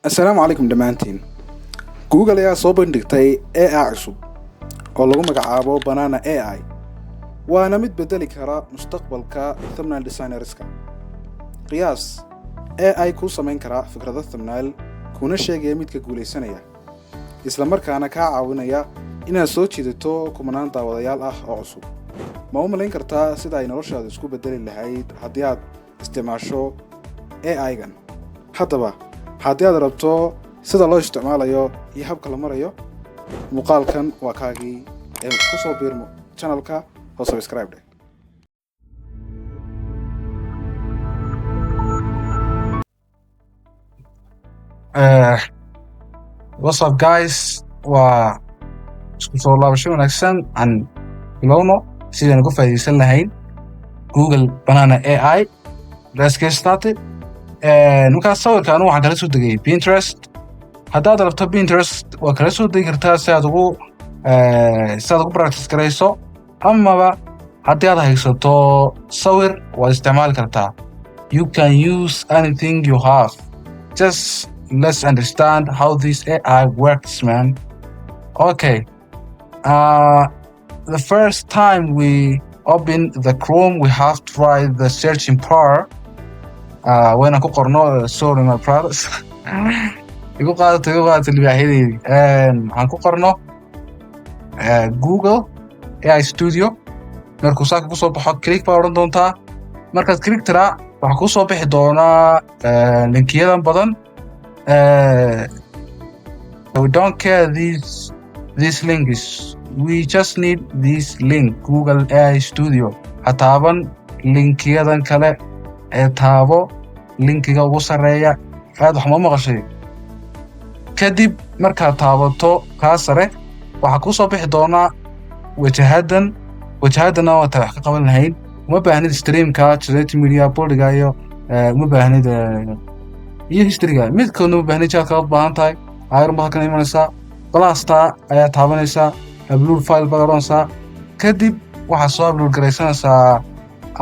Assalaamu calaykum dhammaantiin. Google ayaa soo bandhigtay AI cusub oo lagu magacaabo Banana AI. Waana mid bedeli kara mustaqbalka thumbnail designerska. Qiyaas AI ku samayn kara fikrado thumbnail kuna sheegaya midka guuleysanaya. Isla markaana ka caawinaya inaad soo jiidato kumanaan daawadayaal ah oo cusub. Ma u malayn kartaa sida ay noloshaada isku bedeli lahayd haddii aad isticmaasho AI-gan? Haddaba haddii aad rabto sida loo isticmaalayo iyo habka la marayo, muuqaalkan waa kaagii ku soo biirmo channelka oo subscribe dheh. What's up guys? Waa isku soo laabasho wanaagsan aan bilowno sidaan uga faa'iideysan lahayn Google Banana AI. Let's get started. Markaa sawirkan waxaan kala soo degay Pinterest. Haddaad rabto Pinterest waa kala soo degi kartaa si aad ugu practice garayso, amaba haddii aad haysato sawir waad isticmaali kartaa. You can use anything you have. Just let's understand how this AI works, man. Okay. The first time we open the Chrome, we have to write the searching bar. When I go qorno sorry my products. Igu qaadato libaaxyadeydi. Waxaan ku qorno Google AI Studio. Markuu saaka ku soo baxo click baa odhan doontaa. Markaad click tiraa waxaa ku soo bixi doonaa linkiyadan badan. We don't care these links. We just need this link, Google AI Studio. Ha taaban linkiyadan kale ee taabo linkiga ugu sareeya. Aad wax ma maqashay? Kadib markaad taabato kaa sare waxaa ku soo bixi doonaa wajahadana waa wax ka qaban lahayn. Uma baahnid streamka, chat media, bodiga iyo uma baahnid iyo historyga. Midkoodna uma baahnid chat ka baahan tahay. Ayar ma halkan imanaysaa. Blasta ayaa taabanaysaa. Upload file baa oranaysaa. Kadib waxaa soo upload garaysanaysaa.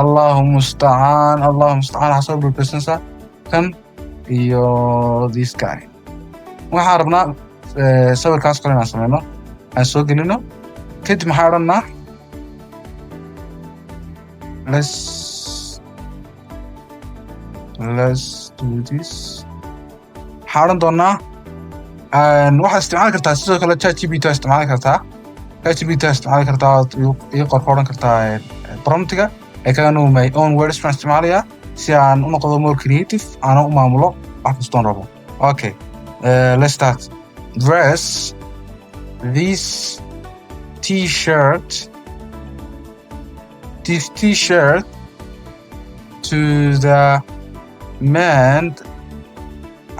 Allahumma musta'an waxaa soo upload garaysanaysaa kan iyo this guy. waxaan rabnaa sawirkaas kale inaan sameyno, aan soo gelino. Kadib maxaa odhanaa let's do this. waxaa odhan doonaa waxaad isticmaali kartaa sidoo kale ChatGPT waa isticmaali kartaa. iyo qorka odhan kartaa promptiga ee kagana my own words baan isticmaalayaa si aan u noqdo more creative, aan u maamulo wax kastoon rabo. Okay. Let's start. Dress this t-shirt to the man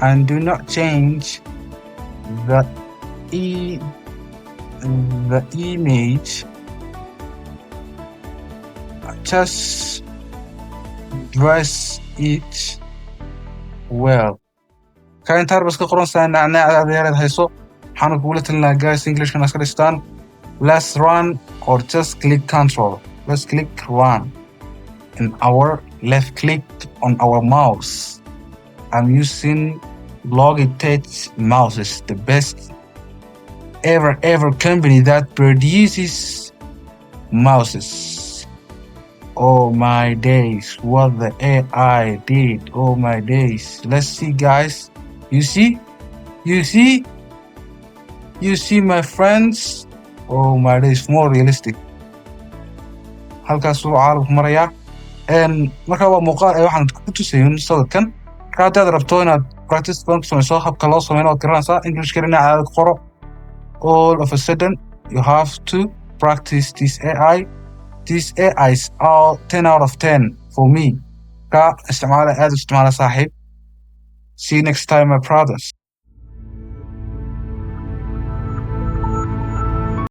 and do not change the image. Just dress it well. كان تربس كقرن سنة نعناع هذه هيسو حنو قولت لنا guys English كنا سكريستان. Let's run or just click control. Let's click run. In our left click on our mouse. I'm using Logitech mouses, the best ever company that produces mouses. Oh my days, what the AI did. Oh my days. Let's see guys. You see my friends. Oh my days, more realistic. halkaas uu caalamku maraya. Markaa waa muuqaal ay waxaan ku tusayn sawirkan. Markaa haddaad rabto inaad practice badan ku samayso habka loo sameeyo waad garanaysaa. English karina aad qoro. All of a sudden you have to practice this AI. These AIs are 10 out of 10 for me. Ka isticmaala aad u isticmaala saaxiib. See you next time, my brothers.